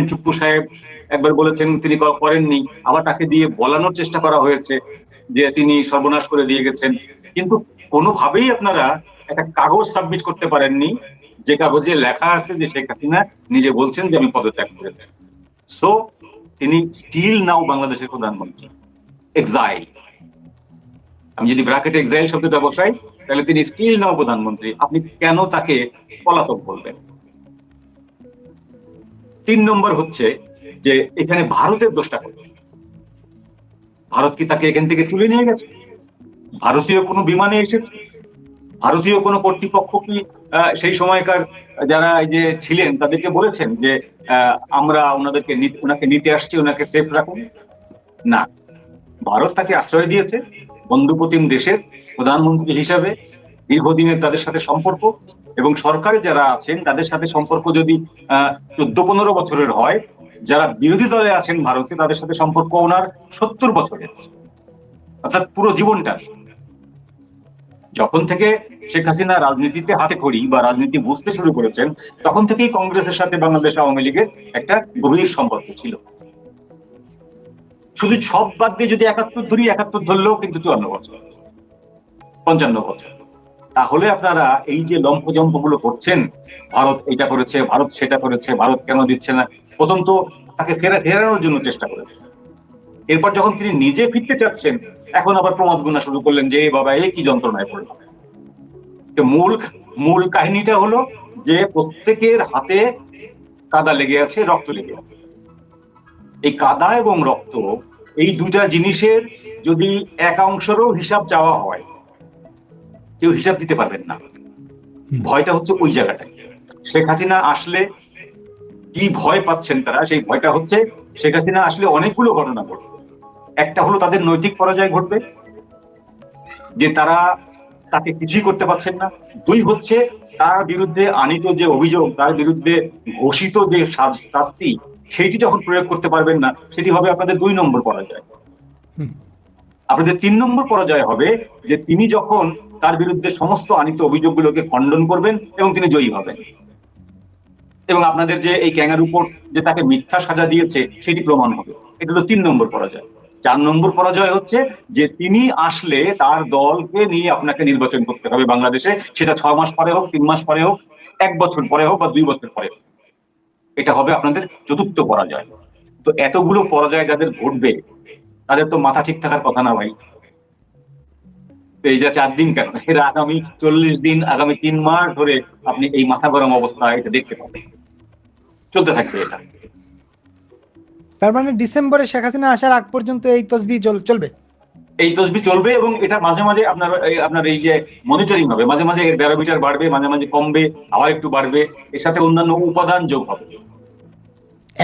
চুপ্পু সাহেব একবার বলেছেন তিনি করেননি, আবার তাকে দিয়ে বলানোর চেষ্টা করা হয়েছে যে তিনি সর্বনাশ করে দিয়ে গেছেন। কিন্তু কোনোভাবেই আপনারা একটা কাগজ সাবমিট করতে পারেননি যে কাগজে লেখা আছে যে শেখ হাসিনা নিজে বলছেন যে আমি পদত্যাগ করেছি। সো তিনি স্টিল নাও বাংলাদেশের প্রধানমন্ত্রী, এক্সাইল। আমি যদি ব্র্যাকেট এক্সাইল শব্দটা বসাই, তাহলে তিনি স্টিল নাও প্রধানমন্ত্রী। আপনি কেন তাকে পলাতক বলবেন? 3 নম্বর হচ্ছে যে এখানে ভারতের দোষটা কোথায়? ভারত কি তাকে এখান থেকে তুলে নিয়ে গেছে? ভারতীয় কোনো বিমানে এসেছে? ভারতীয় কোনো কর্তৃপক্ষ কি সেই সময়কার যারা এই যে ছিলেন তাদেরকে বলেছেন যে আমরা ওনাকে নিতে আসছি, ওনাকে সেফ রাখুন? না, ভারত তাকে আশ্রয় দিয়েছে বন্ধুপ্রতিম দেশের প্রধানমন্ত্রী হিসাবে। দীর্ঘদিনের তাদের সাথে সম্পর্ক, এবং সরকারে যারা আছেন তাদের সাথে সম্পর্ক যদি 14-15 বছরের হয়, যারা বিরোধী দলে আছেন ভারতে তাদের সাথে সম্পর্ক ওনার 70 বছরের, অর্থাৎ পুরো জীবনটা। যখন থেকে শেখ হাসিনা রাজনীতিতে হাতে খড়ি বা রাজনীতি বুঝতে শুরু করেছেন, তখন থেকেই কংগ্রেসের সাথে বাংলাদেশ আওয়ামী লীগের একটা গভীর সম্পর্ক ছিল। শুধু সব বাদ দিয়ে যদি 71 ধরি, 71 ধরলেও কিন্তু 54 বছর, 55 বছর। তাহলে আপনারা এই যে লম্ফজম্প গুলো করছেন, ভারত এটা করেছে, ভারত সেটা করেছে, ভারত কেন দিচ্ছে না, প্রথম তো তাকে ফেরানোর জন্য চেষ্টা করেছে। এরপর যখন তিনি নিজে ফিরতে চাচ্ছেন, এখন আবার প্রমাদ গুনা শুরু করলেন যে এই বাবা এই কি যন্ত্রণায় পড়লাম। তো মূল মূল কাহিনীটা হলো যে প্রত্যেকের হাতে কাদা লেগে আছে, রক্ত লেগে আছে। এই কাদা এবং রক্ত, এই দুটা জিনিসের যদি এক অংশেরও হিসাব চাওয়া হয়, কেউ হিসাব দিতে পারবেন না। ভয়টা হচ্ছে ওই জায়গাটায়। শেখ হাসিনা আসলে কি ভয় পাচ্ছেন তারা, সেই ভয়টা হচ্ছে শেখ হাসিনা আসলে অনেকগুলো ঘটনা ঘটবে। একটা হলো তাদের নৈতিক পরাজয় ঘটবে, যে তারা তাকে কিছুই করতে পারছেন না। 2 হচ্ছে তার বিরুদ্ধে আনীত যে অভিযোগ, তার বিরুদ্ধে ঘোষিত যে শাস্তি, সেটি যখন প্রয়োগ করতে পারবেন না, সেটি হবে আপনাদের 2 নম্বর পরাজয়। আপনাদের 3 নম্বর পরাজয় হবে যে তিনি যখন তার বিরুদ্ধে সমস্ত আনীত অভিযোগগুলোকে খণ্ডন করবেন এবং তিনি জয়ী হবেন, এবং আপনাদের যে এই ক্যাঙ্গারু কোর্ট যে তাকে মিথ্যা সাজা দিয়েছে সেটি প্রমাণ হবে। এটা হলো 3 নম্বর পরাজয়। 4 নম্বর পরাজয় হচ্ছে যে তিনি আসলে তার দলকে নিয়ে আপনাকে নির্বাচন করতে হবে বাংলাদেশে, সেটা 6 মাস পরে হোক, 3 মাস পরে হোক, 1 বছর পরে হোক বা 2 বছর পরে হোক। এটা হবে আপনাদের 4র্থ পরাজয়। তো এতগুলো পরাজয় যাদের ঘটবে, তাদের তো মাথা ঠিক থাকার কথা না ভাই। এই যে 4 দিন কেন, এর আগামী 40 দিন, আগামী 3 মাস ধরে আপনি এই মাথা গরম অবস্থা এটা দেখতে পাবেন, চলতে থাকবে এটা। তার মানে ডিসেম্বরে শেখ হাসিনা আসার আগ পর্যন্ত এই তসবিহ চলবে। এই তসবি চলবে, এবং এটা মাঝে মাঝে আপনার এই যে মনিটরিং হবে, মাঝে মাঝে এর ব্যারোমিটার বাড়বে, মাঝে মাঝে কমবে, আবার একটু বাড়বে। এর সাথে অন্যান্য উপাদান যোগ হবে,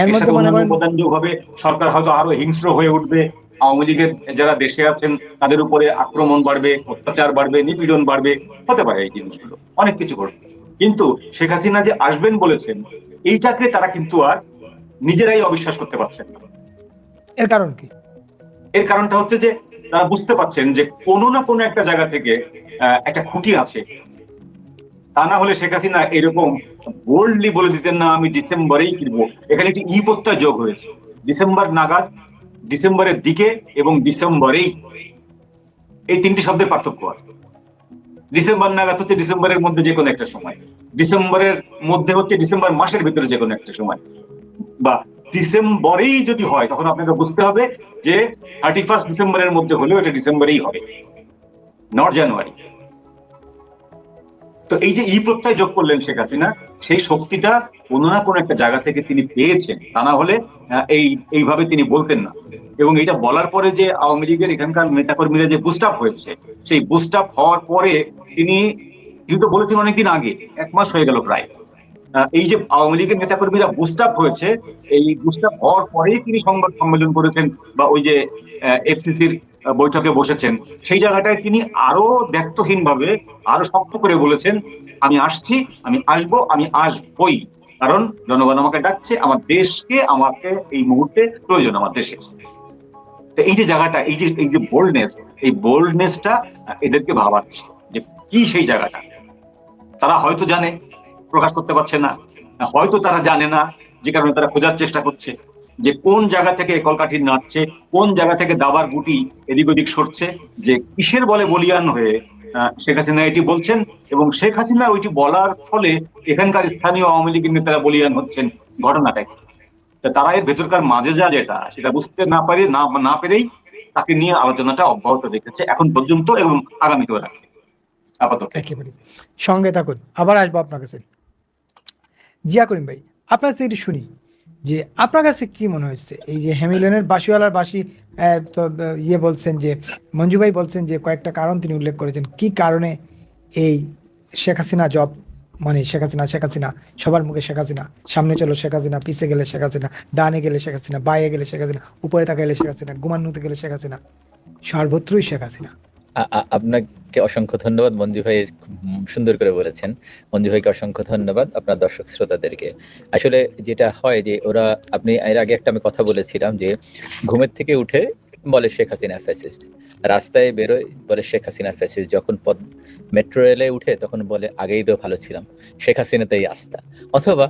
এর এর মধ্যে সাথে মনে অন্যান্য করেন উপাদান যোগ হবে। সরকার হয়তো আরো হিংস্র হয়ে উঠবে, আওয়ামী লীগের যারা দেশে আছেন তাদের উপরে আক্রমণ বাড়বে, অত্যাচার বাড়বে, নিপীড়ন বাড়বে, হতে পারে এই জিনিসগুলো, অনেক কিছু ঘটবে। কিন্তু শেখ হাসিনা যে আসবেন বলেছেন, এইটাকে তারা কিন্তু আর নিজেরাই অবিশ্বাস করতে পারছেন না। এর কারণ কি? এর কারণটা হচ্ছে যে তারা বুঝতে পারছেন যে কোনো না কোনো একটা জায়গা থেকে একটা খুঁটি আছে। তা না হলে শেখ হাসিনা এরকম বোল্ডলি বলে দিতেন না আমি ডিসেম্বরেই ফিরবো। এখানে একটি ই প্রত্যয় যোগ হয়েছে, ডিসেম্বর নাগাদ, ডিসেম্বরের দিকে এবং ডিসেম্বরেই, এই 3টি শব্দের পার্থক্য আছে। ডিসেম্বর নাগাদ হচ্ছে ডিসেম্বরের মধ্যে যে কোনো একটা সময়, ডিসেম্বরের মধ্যে হচ্ছে ডিসেম্বর মাসের ভিতরে যে কোনো একটা সময়, বা ডিসেম্বরেই যদি হয় তখন আপনাকে বুঝতে হবে যে 31 ডিসেম্বরের মধ্যে হলেও এটা ডিসেম্বরেই হবে, নট জানুয়ারি। তো এই যে ই প্রত্যয় যোগ করলেন শেখ হাসিনা, সেই শক্তিটা কোনো না কোনো একটা জায়গা থেকে তিনি পেয়েছেন, তা না হলে এইভাবে তিনি বলতেন না। এবং এটা বলার পরে যে আওয়ামী লীগের এখানকার নেতাকর্মীরা যে বুস্ট আপ হয়েছে, সেই বুস্ট আপ হওয়ার পরে তিনি তিনি তো বলেছেন অনেকদিন আগে, 1 মাস হয়ে গেল প্রায়, এই যে আওয়ামী লীগের নেতাকর্মীরা বুস্ট আপ হয়েছে, এই বুস্ট আপ হওয়ার পরেই তিনি সংবাদ সম্মেলন করেছেন বা ওই যে এফসিসির বৈঠকে বসেছেন, সেই জায়গাটায় তিনি আরো দ্ব্যর্থহীন ভাবে, আরো শক্ত করে বলেছেন আমি আসছি, আমি আসবো, আমি আসবই, কারণ জনগণ আমাকে ডাকছে, আমার দেশকে, আমাকে এই মুহূর্তে প্রয়োজন আমার দেশে। তো এই যে জায়গাটা, এই যে বোল্ডনেস, এই বোল্ডনেসটা এদেরকে ভাবাচ্ছে যে কি সেই জায়গাটা। তারা হয়তো জানে, প্রকাশ করতে পারছে না, হয়তো তারা জানে না যে কারণে তারা খোঁজার চেষ্টা করছে যে কোন জায়গা থেকে কলকাঠি নাচছে, কোন জায়গা থেকে দাবার গুটি এদিক ওদিক সরছে, যে কিসের বলে বলিয়ান হয়ে শেখ হাসিনা এটি বলছেন, এবং শেখ হাসিনা ওইটি বলার ফলে এখানকার স্থানীয় আওয়ামী লীগের নেতারা বলিয়ান হচ্ছেন। ঘটনাটা কি? তা তারা এর ভেতরকার মাঝে যা যেটা সেটা বুঝতে না পারে, না পেরেই তাকে নিয়ে আলোচনাটা অব্যাহত রেখেছে এখন পর্যন্ত এবং আগামীতেও রাখবে আপাতত। একেবারে সঙ্গে থাকুন, আবার আসবো আপনার কাছে। জিয়া করিম ভাই, আপনার কাছে একটু শুনি যে আপনার কাছে কি মনে হচ্ছে এই যে হ্যামিলনের বাঁশিওয়ালার বাঁশি, তো ইয়ে বলছেন যে মঞ্জু ভাই বলছেন যে কয়েকটা কারণ তিনি উল্লেখ করেছেন, কি কারণে এই শেখ হাসিনা জব, মানে শেখ হাসিনা সবার মুখে শেখ হাসিনা, সামনে চলো শেখ হাসিনা, পিছে গেলে শেখ হাসিনা, ডানে গেলে শেখ হাসিনা, বাইরে গেলে শেখ হাসিনা, উপরে তাকাইলে শেখ হাসিনা, ঘুমান্নুতে গেলে শেখ হাসিনা, সর্বত্রই শেখ হাসিনা। আপনাকে অসংখ্য ধন্যবাদ মঞ্জু ভাই, খুব সুন্দর করে বলেছেন। মঞ্জু ভাইকে অসংখ্য ধন্যবাদ, আপনার দর্শক শ্রোতাদেরকে। আসলে যেটা হয় যে ওরা, আপনি এর আগে একটা আমি কথা বলেছিলাম যে ঘুমের থেকে উঠে বলে শেখ হাসিনা ফ্যাসিস্ট, রাস্তায় বেরোয় বলে শেখ হাসিনা ফ্যাসিস্ট, যখন মেট্রো রেলে উঠে তখন বলে আগেই তো ভালো ছিলাম, শেখ হাসিনাতেই আস্থা, অথবা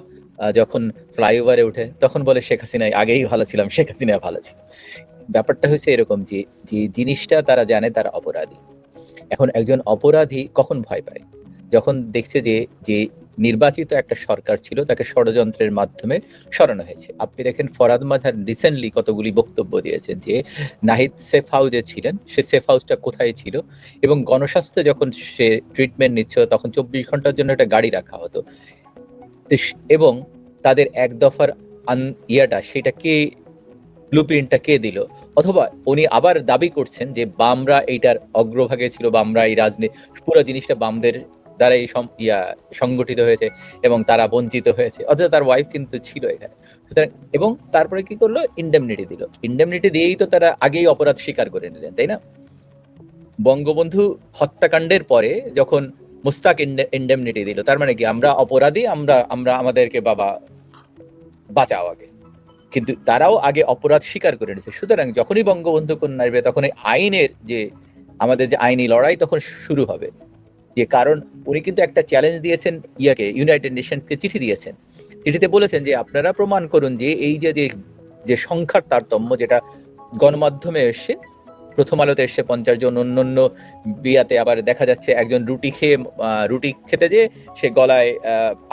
যখন ফ্লাইওভারে উঠে তখন বলে শেখ হাসিনায় আগেই ভালো ছিলাম, শেখ হাসিনা ভালো ছিল। ব্যাপারটা হয়েছে এরকম যে যে জিনিসটা তারা জানে তারা অপরাধী। এখন একজন অপরাধী কখন ভয় পায়? যখন দেখছে যে যে নির্বাচিত একটা সরকার ছিল তাকে ষড়যন্ত্রের মাধ্যমে সরানো হয়েছে। আপনি দেখেন ফরহাদ মাঝার রিসেন্টলি কতগুলি বক্তব্য দিয়েছেন যে নাহিদ সেফ হাউসে ছিলেন, সে সেফ হাউসটা কোথায় ছিল, এবং গণস্বাস্থ্য যখন সে ট্রিটমেন্ট নিচ্ছিল তখন 24 ঘন্টার জন্য একটা গাড়ি রাখা হতো, এবং তাদের এক দফার সেটা কে, ব্লুপ্রিন্টটা কে দিল? অথবা উনি আবার দাবি করছেন যে বামরা এইটার অগ্রভাগে ছিল, বামরা এই রাজনীতি পুরো জিনিসটা বামদের দ্বারা এই সংগঠিত হয়েছে এবং তারা বঞ্চিত হয়েছে, অথচ তার ওয়াইফ কিন্তু ছিল এখানে। সুতরাং এবং তারপরে কি করলো, ইন্ডেমনিটি দিল। ইন্ডেমনিটি দিয়েই তো তারা আগেই অপরাধ স্বীকার করে নিলেন, তাই না? বঙ্গবন্ধু হত্যাকাণ্ডের পরে যখন মুস্তাক ইন্ডেমনিটি দিল, তার মানে কি আমরা অপরাধী, আমরা আমরা আমাদেরকে বাবা বাঁচাও আগে, কিন্তু তারাও আগে অপরাধ স্বীকার করে নিয়েছে। সুতরাং যখনই বঙ্গবন্ধু কন্যা আসবে তখন আইনের যে আমাদের যে আইনি লড়াই তখন শুরু হবে। যে কারণ উনি কিন্তু একটা চ্যালেঞ্জ দিয়েছেন ইউনাইটেড নেশনসকে চিঠি দিয়েছেন, চিঠিতে বলেছেন যে আপনারা প্রমাণ করুন যে এই যে যে সংখ্যার তারতম্য যেটা গণমাধ্যমে এসছে, প্রথম আলোতে এসছে 50 জন, অন্য বিয়াতে আবার দেখা যাচ্ছে একজন রুটি খেতে যে সে গলায়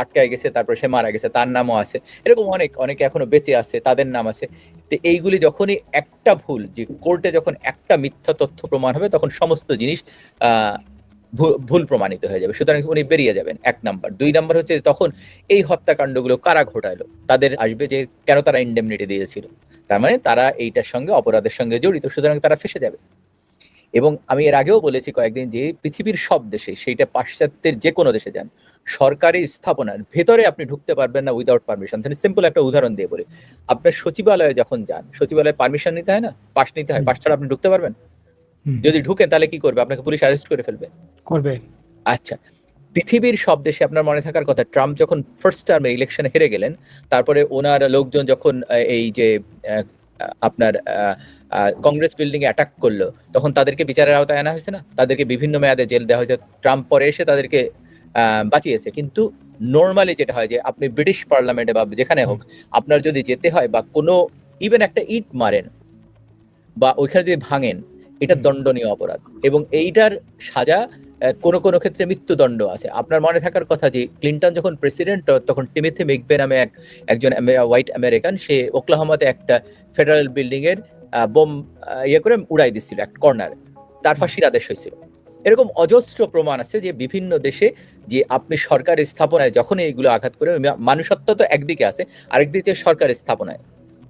আটকায় গেছে, তারপর সে মারা গেছে, তার নামও আছে। এরকম অনেকে এখনো বেঁচে আছে, তাদের নাম আছে। তো এইগুলি যখনই একটা ভুল, যে কোর্টে যখন একটা মিথ্যা তথ্য প্রমাণ হবে তখন সমস্ত জিনিস ভুল প্রমাণিত হয়ে যাবে। সুতরাং উনি বেরিয়ে যাবেন, 1 নাম্বার। 2 নাম্বার হচ্ছে তখন এই হত্যাকাণ্ডগুলো কারা ঘটালো তাদের আসবে যে কেন তারা ইন্ডেমনিটি দিয়েছিল, তার মানে তারা এইটার সঙ্গে অপরাধের সঙ্গে জড়িত, সুতরাং তারা ফেসে যাবে। এবং আমি এর আগেও বলেছি কয়েকদিন যে পৃথিবীর সব দেশে, সেইটা পাশ্চাত্যের যে কোনো দেশে যান, সরকারি স্থাপনার ভেতরে আপনি ঢুকতে পারবেন না উইদাউট পারমিশন। সিম্পল একটা উদাহরণ দিয়ে বলি, আপনার সচিবালয়ে যখন যান, সচিবালয়ে পারমিশন নিতে হয় না, পাস নিতে হয়, পাস ছাড়া আপনি ঢুকতে পারবেন? যদি ঢুকেন তাহলে কি করবে? আপনাকে পুলিশ অ্যারেস্ট করে ফেলবে। করবে। আচ্ছা, পৃথিবীর সব দেশে আপনার মনে থাকার কথা, ট্রাম্প যখন ফার্স্ট টার্মে ইলেকশনে হেরে গেলেন, তারপরে ওনার লোকজন যখন এই যে আপনার কংগ্রেস বিল্ডিং এ অ্যাটাক করলো, তখন তাদেরকে বিচারের আওতায় আনা হয়েছে না, তাদেরকে বিভিন্ন মেয়াদে জেল দেওয়া হয়েছে। ট্রাম্প পরে এসে তাদেরকে বাঁচিয়েছে। কিন্তু নর্মালি যেটা হয় যে আপনি ব্রিটিশ পার্লামেন্টে বা যেখানে হোক, আপনার যদি যেতে হয় বা কোনো ইভেন একটা ইট মারেন বা ওইখানে যদি ভাঙেন, এটা দণ্ডনীয় অপরাধ, এবং এইটার সাজা কোনো ক্ষেত্রে মৃত্যুদণ্ড আছে। আপনার মনে থাকার কথা যে ক্লিন্টন যখন প্রেসিডেন্ট, তখন টিমোথি মেকবে নামে একজন হোয়াইট আমেরিকান, সে ওকলাহোমাতে একটা ফেডারেল বিল্ডিং এর বোম করে উড়াই দিচ্ছিল এক কর্নারে, তার ফাঁসির আদেশ হয়েছিল। এরকম অজস্র প্রমাণ আছে যে বিভিন্ন দেশে যে আপনি সরকারি স্থাপনায় যখন এইগুলো আঘাত করে, মানুষত্ব তো একদিকে আছে, আরেকদিকে সরকারি স্থাপনায়,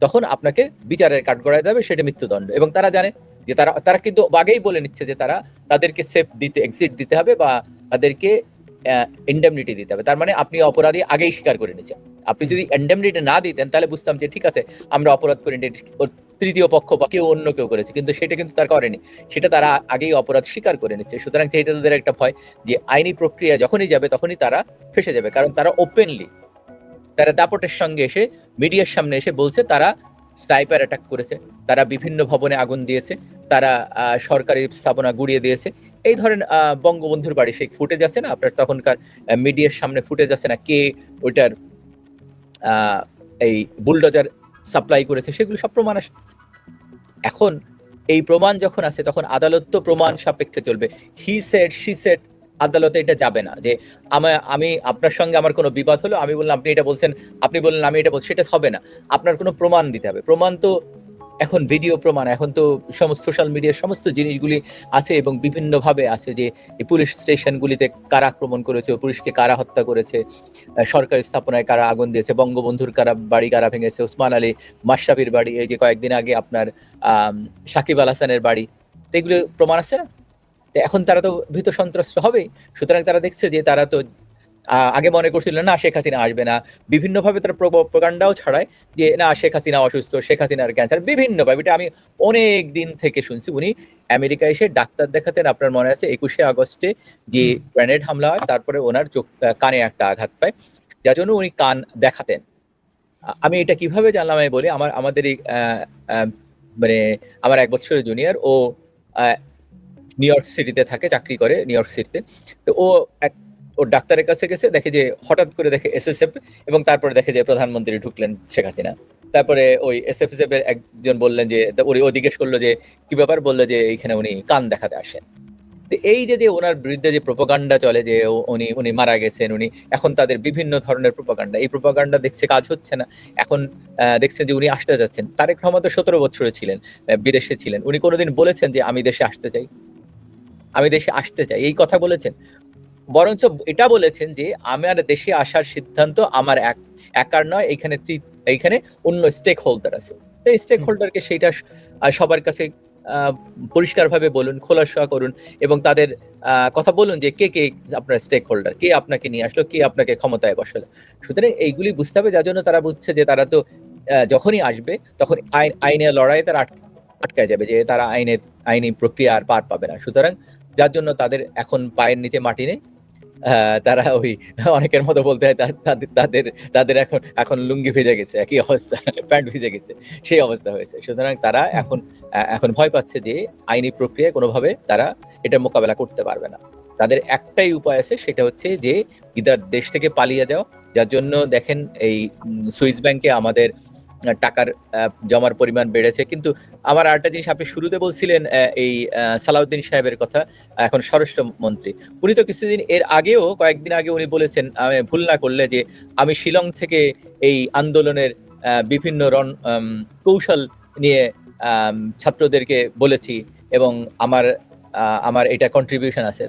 তখন আপনাকে বিচারের কাঠগড়ায় দেবে, সেটা মৃত্যুদণ্ড। এবং তারা জানে যে তারা কিন্তু আগেই বলে নিচ্ছে যে তাদেরকে সেফ দিতে, এক্সিট দিতে হবে বা তাদেরকে ইন্ডেমনিটি দিতে হবে। তার মানে আপনি অপরাধী আগেই স্বীকার করে নিচ্ছেন। আপনি যদি ইন্ডেমনিটি না দিতেন তাহলে বুঝতাম যে ঠিক আছে আমরা অপরাধ করি, তৃতীয় পক্ষ বা অন্য কেউ করেছে, কিন্তু সেটা কিন্তু তার করেনি, সেটা তারা আগেই অপরাধ স্বীকার করে নিচ্ছে। সুতরাং সেইটা তাদের একটা ভয় যে আইনি প্রক্রিয়া যখনই যাবে তখনই তারা ফেসে যাবে, কারণ তারা ওপেনলি, তারা দাপটের সঙ্গে এসে মিডিয়ার সামনে এসে বলছে তারা স্নাইপার অ্যাটাক করেছে, তারা বিভিন্ন ভবনে আগুন দিয়েছে, তারা সরকারি স্থাপনা গুড়িয়ে দিয়েছে। এই ধরেন বঙ্গবন্ধুর বাড়ি সেই ফুটেজ আছে না আপনার, তখনকার মিডিয়ার সামনে ফুটেজ আছে না, কে ওইটার এই বুলডোজার সাপ্লাই করেছে, সেগুলো সব প্রমাণ আসছে। এখন এই প্রমাণ যখন আছে তখন আদালত তো প্রমাণ সাপেক্ষে চলবে। হি সেড শি সেড, আদালতে এটা যাবে না যে আমি আপনার সঙ্গে আমার কোনো বিবাদ হলো, আমি বললাম আপনি এটা বলছেন, আপনি বললেন আমি এটা বলছি, সেটা হবে না। আপনার কোনো প্রমাণ দিতে হবে। প্রমাণ তো এখন ভিডিও প্রমাণ, এখন তো সমস্ত সোশ্যাল মিডিয়ার সমস্ত জিনিসগুলি আছে এবং বিভিন্নভাবে আছে যে এই পুলিশ স্টেশনগুলিতে কারা আক্রমণ করেছে, পুলিশকে কারা হত্যা করেছে, সরকারি স্থাপনায় কারা আগুন দিয়েছে, বঙ্গবন্ধুর কারা বাড়ি কারা ভেঙেছে, ওসমান আলী মাশরাফির বাড়ি, এই যে কয়েকদিন আগে আপনার সাকিব আল হাসানের বাড়ি, তো এগুলো প্রমাণ আছে না? তো এখন তারা তো ভীত সন্ত্রস্ত হবেই। সুতরাং তারা দেখছে যে তারা তো আগে মনে করছিল না শেখ হাসিনা আসবে না, বিভিন্নভাবে তারা প্রোপাগান্ডাও ছড়ায় যে না শেখ হাসিনা অসুস্থ, শেখ হাসিনার ক্যান্সার, বিভিন্নভাবে। এটা আমি অনেক দিন থেকে শুনছি। উনি আমেরিকায় এসে ডাক্তার দেখাতেন, আপনার মনে আছে 21শে আগস্টে যে গ্রেনেড হামলা হয়, তারপরে ওনার চোখ কানে একটা আঘাত পায়, যার জন্য উনি কান দেখাতেন। আমি এটা কিভাবে জানলাম আমি বলি, আমাদের এই মানে আমার 1 বছরের জুনিয়র, ও নিউ ইয়র্ক সিটিতে থাকে, চাকরি করে নিউ ইয়র্ক সিটিতে। তো ওর ডাক্তারের কাছে গেছে, দেখে যে হঠাৎ করে দেখে এসএসএফ, এবং তারপরে দেখে যে প্রধানমন্ত্রী ঢুকলেন শেখ হাসিনা। তারপরে ওই এসএফএফ এর একজন বললেন যে, ও জিজ্ঞেস করলো যে কি ব্যাপার, বললো যে এইখানে উনি কান দেখাতে আসেন। তো এই যে ওনার বিরুদ্ধে যে প্রোপাগান্ডা চলে যে উনি মারা গেছেন, উনি এখন তাদের বিভিন্ন ধরনের প্রোপাগান্ডা, এই প্রোপাগান্ডা দেখছে কাজ হচ্ছে না। এখন দেখছেন যে উনি আসতে যাচ্ছেন। তারেক রহমান তো 17 বছরে ছিলেন, বিদেশে ছিলেন, উনি কোনোদিন বলেছেন যে আমি দেশে আসতে চাই, আমি দেশে আসতে চাই, এই কথা বলেছেন? বরঞ্চ এটা বলেছেন যে আমার দেশে আসার সিদ্ধান্ত আমার একার নয়, এইখানে অন্য স্টেক হোল্ডার আছে। এই স্টেক হোল্ডারকে সেইটা সবার কাছে পরিষ্কারভাবে বলুন, খোলাসা করুন, এবং তাদের কথা বলুন যে কে কে আপনার স্টেক হোল্ডার, কে আপনাকে নিয়ে আসলো, কে আপনাকে ক্ষমতায় বসালো। সুতরাং এইগুলি বুঝতে হবে, যার জন্য তারা বুঝছে যে তারা তো যখনই আসবে তখন আইনের লড়াই তারা আটকায় যাবে, যে তারা আইনি প্রক্রিয়া আর পার পাবে না। সুতরাং যার জন্য তাদের এখন পায়ের নিচে মাটি নেই। তারা ওই অনেকের মতো বলতে হয় তাদের এখন লুঙ্গি ভিজে গেছে, একই অবস্থা, প্যান্ট ভিজে গেছে, সেই অবস্থা হয়েছে। সুতরাং তারা এখন ভয় পাচ্ছে যে আইনি প্রক্রিয়ায় কোনোভাবে তারা এটা মোকাবেলা করতে পারবে না। তাদের একটাই উপায় আছে, সেটা হচ্ছে যে ইদার দেশ থেকে পালিয়ে যাও। যার জন্য দেখেন এই সুইস ব্যাংকে আমাদের টাকার জমার পরিমাণ বেড়েছে। কিন্তু আমার আরেকটা জিনিস, আপনি শুরুতে বলছিলেন এই সালাউদ্দিন সাহেবের কথা, এখন স্বরাষ্ট্রমন্ত্রী, উনি তো কিছুদিন এর আগেও, কয়েকদিন আগে উনি বলেছেন, আমি ভুল না করলে, যে আমি শিলং থেকে এই আন্দোলনের বিভিন্ন কৌশল নিয়ে ছাত্রদেরকে বলেছি এবং আমার এটা কন্ট্রিবিউশন আছে।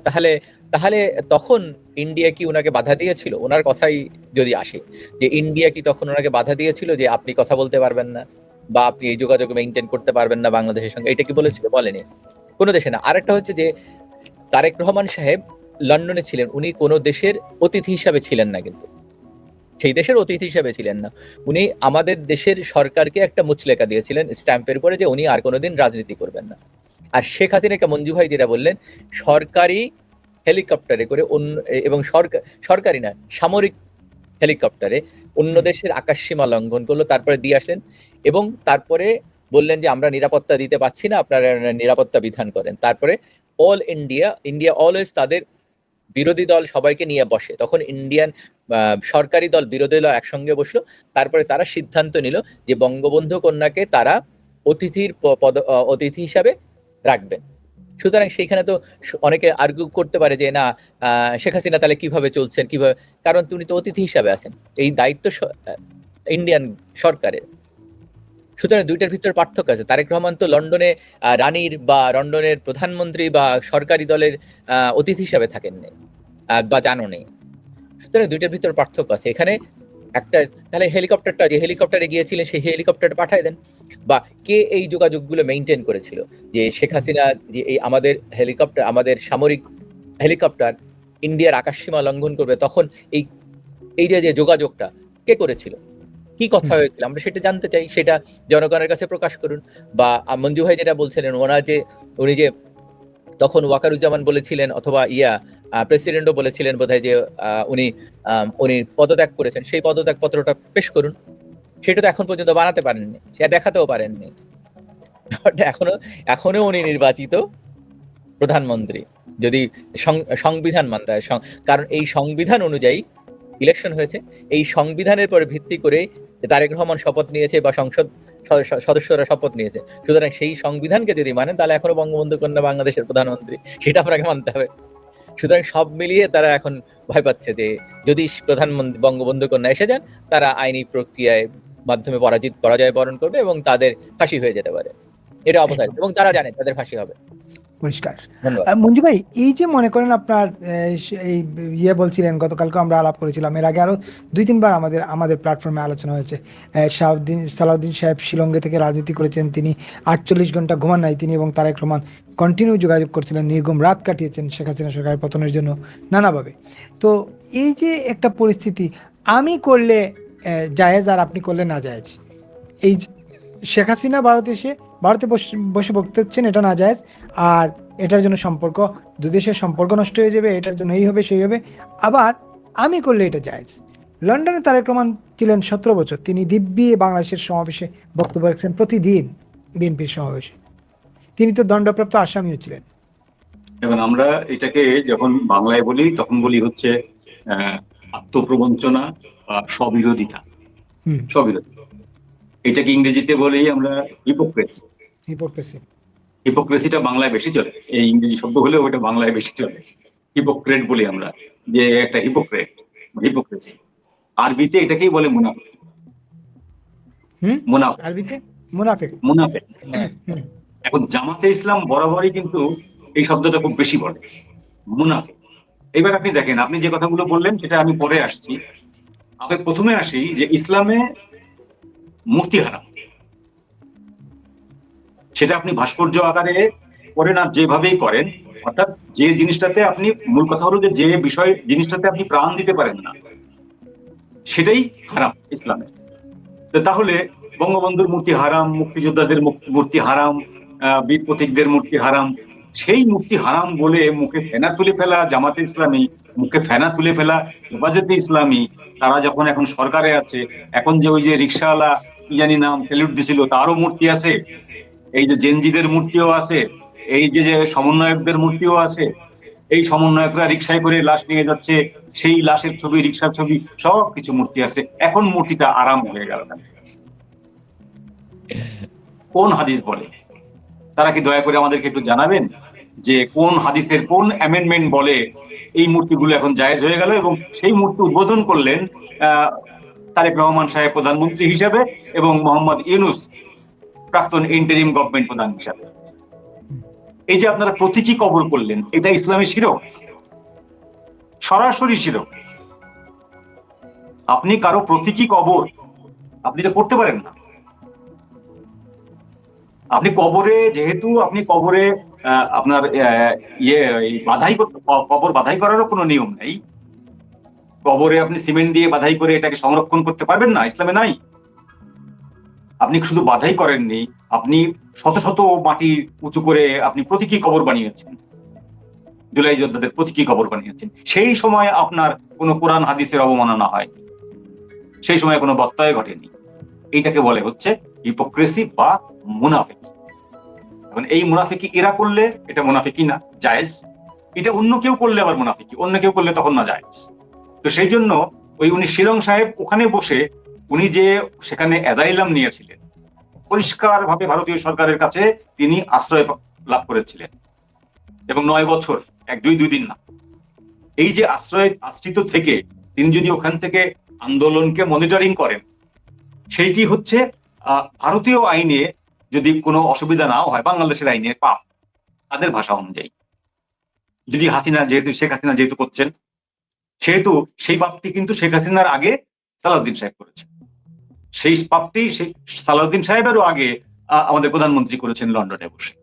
তাহলে তখন ইন্ডিয়া কি ওনাকে বাধা দিয়েছিল? ওনার কথাই যদি আসে, যে ইন্ডিয়া কি তখন ওনাকে বাধা দিয়েছিল যে আপনি কথা বলতে পারবেন না বা আপনি এই যোগাযোগ মেইনটেইন করতে পারবেন না বাংলাদেশের সঙ্গে? এটা কি বলেছিল? বলেনি, কোনো দেশে না। আরেকটা হচ্ছে যে তারেক রহমান সাহেব লন্ডনে ছিলেন, উনি কোনো দেশের অতিথি হিসাবে ছিলেন না, কিন্তু সেই দেশের অতিথি হিসাবে ছিলেন না, উনি আমাদের দেশের সরকারকে একটা মুচলেখা দিয়েছিলেন স্ট্যাম্পের উপরে, যে উনি আর কোনোদিন রাজনীতি করবেন না। আর শেখ হাসিনাকে মঞ্জু ভাই যেটা বললেন, সরকারি হেলিকপ্টারে করে এবং সরকারি না, সামরিক হেলিকপ্টারে অন্য দেশের আকাশ সীমা লঙ্ঘন করলো, তারপরে দিয়ে আসলেন এবং তারপরে বললেন যে আমরা নিরাপত্তা দিতে পারছি না, আপনারা নিরাপত্তা বিধান করেন। তারপরে ইন্ডিয়া অলওয়েজ তাদের বিরোধী দল সবাইকে নিয়ে বসে, তখন ইন্ডিয়ান সরকারি দল বিরোধী দল একসঙ্গে বসলো, তারপরে তারা সিদ্ধান্ত নিল যে বঙ্গবন্ধু কন্যাকে তারা অতিথি হিসাবে রাখবেন। সুতরাং সেইখানে তো অনেকে আর্গু করতে পারে যে না, শেখ হাসিনা তাহলে কিভাবে চলছেন, কিভাবে, কারণ তিনি তো অতিথি হিসাবে আছেন, এই দায়িত্ব ইন্ডিয়ান সরকারের। সুতরাং দুইটার ভিতরে পার্থক্য আছে। তারেক রহমান তো লন্ডনে রানীর বা লন্ডনের প্রধানমন্ত্রী বা সরকারি দলের অতিথি হিসাবে থাকেননি বা জানো নেই। সুতরাং দুইটার ভিতরে পার্থক্য আছে। এখানে একটা, তাহলে হেলিকপ্টারটা, যে হেলিকপ্টারে গিয়েছিলেন সেই হেলিকপ্টারটা পাঠায় দেন, বা কে এই যোগাযোগগুলো মেইনটেইন করেছিল, যে শেখ হাসিনা যে এই আমাদের হেলিকপ্টার, আমাদের সামরিক হেলিকপ্টার ইন্ডিয়ার আকাশসীমা লঙ্ঘন করবে, তখন এই যে যোগাযোগটা কে করেছিল, কি কথা হয়েছিল, আমরা সেটা জানতে চাই, সেটা জনগণের কাছে প্রকাশ করুন। বা মঞ্জু ভাই যেটা বলছিলেন, উনি যে তখন ওয়াকারুজ্জামান বলেছিলেন, অথবা প্রেসিডেন্টও বলেছিলেন বোধহয়, যে উনি পদত্যাগ করেছেন, সেই পদত্যাগ পত্রটা পেশ করুন। সেটা তো এখন পর্যন্ত বানাতে পারেননি, সেটা দেখাতেও পারেননি। এখনো উনি নির্বাচিত প্রধানমন্ত্রী, যদি সংবিধান মানতে হয়, কারণ এই সংবিধান অনুযায়ী ইলেকশন হয়েছে, এই সংবিধানের পরে ভিত্তি করে যে তারেক রহমান শপথ নিয়েছে বা সংসদ সদস্যরা শপথ নিয়েছে, সুতরাং সেই সংবিধানকে যদি মানেন তাহলে এখনো বঙ্গবন্ধু কন্যা বাংলাদেশের প্রধানমন্ত্রী, সেটা আপনাকে মানতে হবে। সুতরাং সব মিলিয়ে তারা এখন ভয় পাচ্ছে যে যদি প্রধানমন্ত্রী বঙ্গবন্ধু কন্যা এসে যান, তারা আইনি প্রক্রিয়ায় মাধ্যমে পরাজয় বরণ করবে এবং তাদের ফাঁসি হয়ে যেতে পারে, এটা অবধারিত, এবং তারা জানে তাদের ফাঁসি হবে। পরিষ্কার। ধন্যবাদ। মঞ্জু ভাই, এই যে মনে করেন আপনার এই বলছিলেন, গতকালকে আমরা আলাপ করেছিলাম, এর আগে আরো 2-3 বার আমাদের প্ল্যাটফর্মে আলোচনা হয়েছে। সালাউদ্দিন সাহেব শিলংয়ে থেকে রাজনীতি করেছেন, তিনি 48 ঘন্টা ঘুমান নাই তিনি, এবং তারেক রহমান কন্টিনিউ যোগাযোগ করছিলেন, নির্গম রাত কাটিয়েছেন শেখ হাসিনা সরকারের পতনের জন্য নানাভাবে। তো এই যে একটা পরিস্থিতি, আমি করলে জায়েজ আর আপনি করলে না জায়েজ, এই শেখ হাসিনা ভারতে বসে বক্তব্য, এটা না জায়েজ, আর এটার জন্য দুদেশের সম্পর্ক নষ্ট হয়ে যাবে, এটার জন্য এই হবে সেই হবে। আবার আমি করলে এটা জায়েজ। লন্ডনে তারেক রহমান ছিলেন 17 বছর, তিনি দিব্যি বাংলাদেশের সমাবেশে বক্তব্য রাখছেন, প্রতিদিন বিএনপির সমাবেশে। তিনি তো দণ্ডপ্রাপ্ত আসামিও ছিলেন। এবং আমরা এটাকে যখন বাংলায় বলি তখন বলি হচ্ছে আত্মপ্রবঞ্চনা বা স্ববিরোধিতা। স্ববিরোধিতা এটাকে ইংরেজিতে বলি আমরা হিপোক্রেসি। হিপোক্রেসিটা বাংলায় বেশি চলে, এই ইংরেজি শব্দ হলেও ওটা বাংলায় বেশি চলে। হিপোক্রেট বলি আমরা, যে একটা হিপোক্রেসি। আরবিতে এটাকেই বলে মুনাফিক। আরবিতে মুনাফিক। এখন জামাতে ইসলাম বরাবরই কিন্তু এই শব্দটা খুব বেশি বলে, মুনাফিক। এবার আপনি দেখেন, আপনি যে কথাগুলো বললেন সেটা আমি পরে আসছি। আমি প্রথমে আসি যে ইসলামে মূর্তি হারাম, সেটা আপনি ভাস্কর্য আকারে করেন আর যেভাবেই করেন, অর্থাৎ যে জিনিসটাতে আপনি, মূল কথা হলো যে জিনিসটাতে আপনি প্রাণ দিতে পারেন না, সেটাই হারাম ইসলামে। তাহলে বঙ্গবন্ধুর মূর্তি হারাম, মুক্তিযোদ্ধাদের মূর্তি হারাম, বীর প্রতীকদের মূর্তি হারাম। সেই মূর্তি হারাম বলে মুখে ফেনা তুলে ফেলা জামাতে ইসলামী, মুখে ফেনা তুলে ফেলা হেফাজতে ইসলামী, তারা যখন এখন সরকারে আছে, এখন যে ওই যে রিক্সাওয়ালা কি জানি নাম স্যালুট দিছিল, তারও মূর্তি আছে, এই যে জেনজিদের মূর্তিও আছে, এই যে সমন্বয়কদের মূর্তিও আছে। এই সমন্বয়করা রিক্সায় করে লাশ নিয়ে যাচ্ছে, সেই লাশের ছবি, রিক্সার ছবি, সব কিছু মূর্তি আছে। এখন মূর্তিটা আরাম হয়ে গেল। কোন হাদিস বলে? তারা কি দয়া করে আমাদেরকে একটু জানাবেন যে কোন হাদিসের কোন অ্যামেন্ডমেন্ট বলে এই মূর্তিগুলো এখন জায়েজ হয়ে গেল? এবং সেই মূর্তি উদ্বোধন করলেন তারেক রহমান সাহেব প্রধানমন্ত্রী হিসাবে এবং মোহাম্মদ ইউনূস প্রাক্তন ইন্টারিম গভর্নমেন্ট প্রধান হিসাবে। এই যে আপনারা প্রতীকী কবর করলেন, এটা ইসলামী শিরক, সরাসরি শিরক। আপনি কারো প্রতীকী কবর আপনি এটা করতে পারেন না। আপনি কবরে, যেহেতু আপনি কবরে আপনার কবর বাধাই করারও কোনো নিয়ম নেই, কবরে আপনি সিমেন্ট দিয়ে বাধাই করে এটাকে সংরক্ষণ করতে পারবেন না, ইসলামে নাই। আপনি শুধু বাধাই করেননি, আপনি শত শত মাটি উঁচু করে আপনি প্রতীকী কবর বানিয়েছেন, জুলাই যোদ্ধাদের প্রতীকী কবর বানিয়েছেন। সেই সময় আপনার কোনো কোরআন হাদিসের অবমাননা হয়নি, সেই সময় কোনো বক্তব্য ঘটেনি। এইটাকে বলে হচ্ছে হিপোক্রেসি বা মুনাফিক। এই মুনাফিকি এরা করলে এটা মুনাফিকি না, জায়েজ। এটা অন্য কেউ করলে আবার মুনাফিকি, অন্য কেউ করলে তখন না জায়েজ। তো সেই জন্য উনি শিলং সাহেব ওখানে বসে, উনি যে সেখানে অ্যাজাইলাম নিয়েছিলেন, পরিষ্কার ভাবে ভারতীয় সরকারের কাছে তিনি আশ্রয় লাভ করেছিলেন, এবং 9 বছর, 2 দিন না। এই যে আশ্রিত থেকে তিনি যদি ওখান থেকে আন্দোলনকে মনিটরিং করেন, সেইটি হচ্ছে ভারতীয় আইনে যদি কোনো অসুবিধা নাও হয়, বাংলাদেশের আইনে পাপ, তাদের ভাষা অনুযায়ী। যদি শেখ হাসিনা যেহেতু করছেন, সেহেতু সেই পাপটি কিন্তু শেখ হাসিনার আগে সালাউদ্দিন সাহেব করেছেন, সেই পাপটি সালাউদ্দিন সাহেবেরও আগে আমাদের প্রধানমন্ত্রী করেছেন লন্ডনে বসে।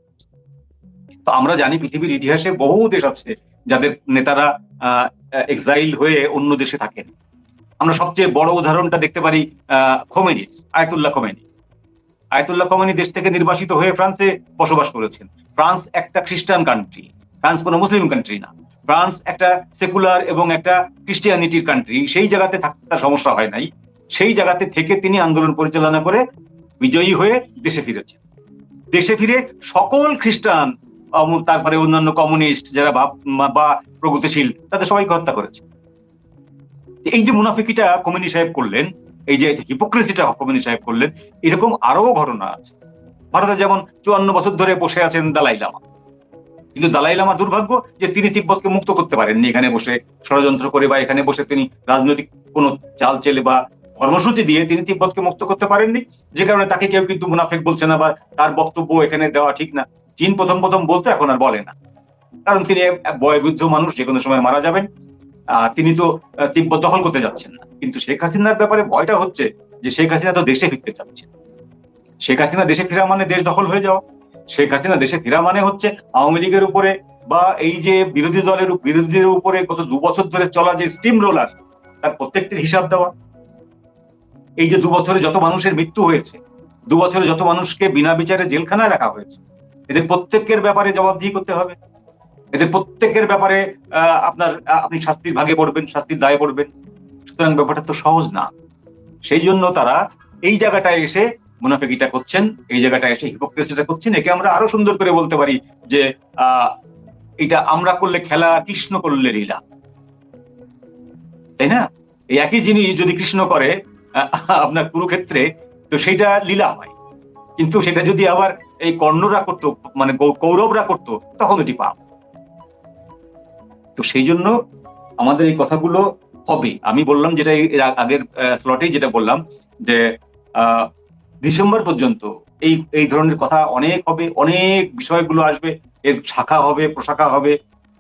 তো আমরা জানি পৃথিবীর ইতিহাসে বহু দেশ আছে যাদের নেতারা এক্সাইল হয়ে অন্য দেশে থাকেন। আমরা সবচেয়ে বড় উদাহরণটা দেখতে পারি খোমেনির, আয়াতুল্লাহ খোমেনি। আয়াতুল্লাহ খোমেনি দেশ থেকে নির্বাসিত হয়ে ফ্রান্সে বসবাস করেছেন। ফ্রান্স একটা খ্রিস্টান কান্ট্রি, ফ্রান্স কোনো মুসলিম কান্ট্রি না। ফ্রান্স একটা সেকুলার এবং একটা ক্রিশ্চিয়ানিটির কান্ট্রি। সেই জায়গাতে থাকতে তার সমস্যা হয় নাই। সেই জায়গাতে থেকে তিনি আন্দোলন পরিচালনা করে বিজয়ী হয়ে দেশে ফিরেছেন। দেশে ফিরে সকল খ্রিস্টান, তারপরে অন্যান্য কমিউনিস্ট যারা বা প্রগতিশীল, তাদের সবাইকে হত্যা করেছে। এই যে মুনাফিকিটা খোমেনি সাহেব করলেন, এই যে হিপোক্রেসিটা হকমেনি সাহেব করলেন, এরকম আরো ঘটনা আছে। ভারতে যেমন 54 বছর ধরে বসে আছেন দালাই লামা, কিন্তু দালাই লামা দুর্ভাগ্য যে তিনি তিব্বতকে মুক্ত করতে পারেননি এখানে বসে ষড়যন্ত্র করে, বা এখানে বসে তিনি রাজনৈতিক কোন চাল চেলে বা কর্মসূচি দিয়ে তিনি তিব্বতকে মুক্ত করতে পারেননি, যে কারণে তাকে কেউ কিন্তু মুনাফেক বলছে না, বা তার বক্তব্য এখানে দেওয়া ঠিক না। চীন প্রথম প্রথম বলতো, এখন আর বলে না, কারণ তিনি বয়োবৃদ্ধ মানুষ, যে কোনো সময় মারা যাবেন। তিনি তো তিব্বত দখল করতে যাচ্ছেন না। কিন্তু শেখ হাসিনার ব্যাপারে ভয়টা হচ্ছে যে শেখ হাসিনা তো দেশে ফিরতে চাচ্ছে। শেখ হাসিনা দেশে ফেরা মানে দেশ দখল হয়ে যাওয়া। শেখ হাসিনা দেশে ফেরা মানে হচ্ছে আওয়ামী লীগের উপরে বা এই যে বিরোধীদের উপরে গত 2 বছর ধরে চলা যে স্টিম রোলার, তার প্রত্যেকটির হিসাব দেওয়া। এই যে 2 বছরে যত মানুষের মৃত্যু হয়েছে, 2 বছরে যত মানুষকে বিনা বিচারে জেলখানায় রাখা হয়েছে, এদের প্রত্যেকের ব্যাপারে জবাবদিহি করতে হবে। এদের প্রত্যেকের ব্যাপারে আপনি শাস্তির ভাগে পড়বেন, শাস্তির দায়ে পড়বেন। সুতরাং ব্যাপারটা তো সহজ না। সেই জন্য তারা এই জায়গাটায় এসে মুনাফিকিটা করছেন, এই জায়গাটায় এসে হিপোক্রেসিটা করছেন। একে আমরা আরো সুন্দর করে বলতে পারি যে এটা আমরা করলে খেলা, কৃষ্ণ করলে লীলা, তাই না? এই একই জিনিস যদি কৃষ্ণ করে আপনার কুরুক্ষেত্রে, তো সেটা লীলা হয়। কিন্তু সেটা যদি আবার এই কর্ণরা করতো, মানে কৌরবরা করতো, তখন এটি পাপ। তো সেই জন্য আমাদের এই কথাগুলো হবে। আমি বললাম যেটা এর আগের স্লটেই যেটা বললাম, যে ডিসেম্বর পর্যন্ত এই এই ধরনের কথা অনেক হবে, অনেক বিষয়গুলো আসবে, এর শাখা হবে, প্রশাখা হবে,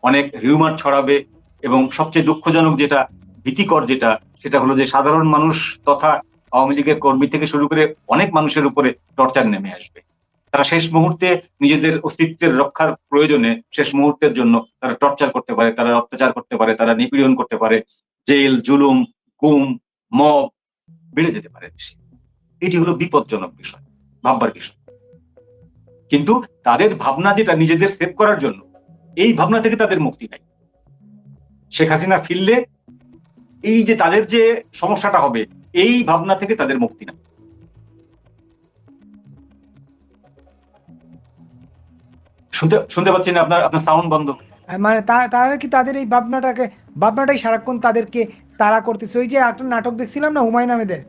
অনেক হিউমার ছড়াবে। এবং সবচেয়ে দুঃখজনক যেটা, ভীতিকর যেটা, সেটা হলো যে সাধারণ মানুষ তথা আওয়ামী লীগের কর্মী থেকে শুরু করে অনেক মানুষের উপরে টর্চার নেমে আসবে। তারা শেষ মুহূর্তে নিজেদের অস্তিত্বের রক্ষার প্রয়োজনে শেষ মুহূর্তের জন্য তারা টর্চার করতে পারে, তারা অত্যাচার করতে পারে, তারা নিপীড়ন করতে পারে, জেল, জুলুম, গুম, মব বেড়ে যেতে পারে বেশি। এটি হলো বিপজ্জনক বিষয়, ভাববার বিষয়। কিন্তু তাদের ভাবনা যেটা নিজেদের সেভ করার জন্য, এই ভাবনা থেকে তাদের মুক্তি নাই। শেখ হাসিনা ফিরলে এই যে তাদের যে সমস্যাটা হবে, এই ভাবনা থেকে তাদের মুক্তি নাই। শুনতে পাচ্ছেন? আপনার সাউন্ড বন্ধ। মানে তারা কি তাদের এই ভাবনাটাই সারাক্ষণ তাদেরকে তাড়া করতেছে? ওই যে একটা নাটক দেখছিলাম না, হুমায়ুন আহমেদের,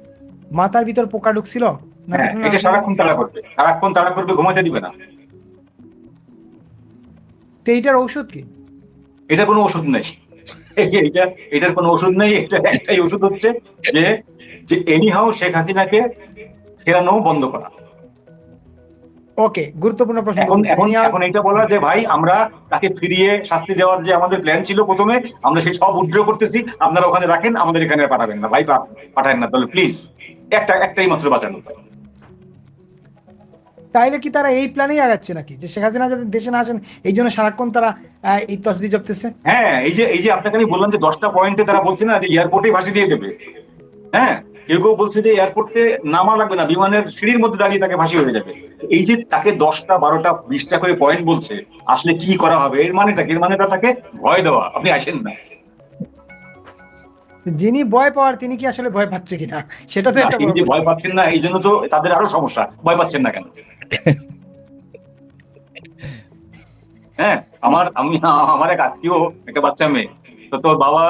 মাথার ভিতর পোকা ঢুকছিল, হ্যাঁ, এটা সারাক্ষণ তাড়া করবে, সারাক্ষণ তাড়া করবে, ঘুমাতে দিবে না। তো এইটার ঔষধ কি? এটা কোনো ওষুধ নেই। এটার কোনো ওষুধ নেই। এটা একটাই ওষুধ হচ্ছে যে এনিহাও শেখ হাসিনাকে ফেরানো বন্ধ করা। ওকে, গুরুত্বপূর্ণ প্রশ্ন। এখন এটা বলা যে ভাই, আমরা তাকে ফিরিয়ে শাস্তি দেওয়ার যে আমাদের প্ল্যান ছিল প্রথমে, আমরা সেই সব উইথড্র করতেছি, আপনারা ওখানে রাখেন, আমাদের এখানে পাঠাবেন না ভাই, পাঠাবেন না তাহলে প্লিজ। একটাই মাত্র বাঁচানো। তাইলে কি তারা এই প্ল্যানেই আগাচ্ছে নাকি, যে শেখ হাসিনা যাতে দেশে না আসেন এই জন্য সারাক্ষণ তারা এই তসবিহ জপতেছে? হ্যাঁ, এই যে আপনাকে আমি বললাম যে 10টা পয়েন্টে তারা বলছে না যে এয়ারপোর্টে ফাঁসি দিয়ে দেবে। হ্যাঁ, কেউ বলছে যে এয়ারপোর্টে নামা লাগবে না, বিমানের সিঁড়ির মধ্যে দাঁড়িয়ে তাকে ফাঁসি হয়ে যাবে। এই যে তাকে 10টা 12টা 20টা করে পয়েন্ট বলছে, আসলে কি করা হবে, এর মানেটা তাকে ভয় দেওয়া, আপনি আসেন না। যিনি ভয় পাওয়ার তিনি কি আসলে ভয় পাচ্ছে কিনা, সেটা তো একটা তিনি যে ভয় পাচ্ছেন না, এই জন্য তো তাদের আরো সমস্যা। ভয় পাচ্ছেন না কেন? হ্যাঁ, আমার এক আত্মীয়, একটা বাচ্চা মেয়ে, তো তোর বাবা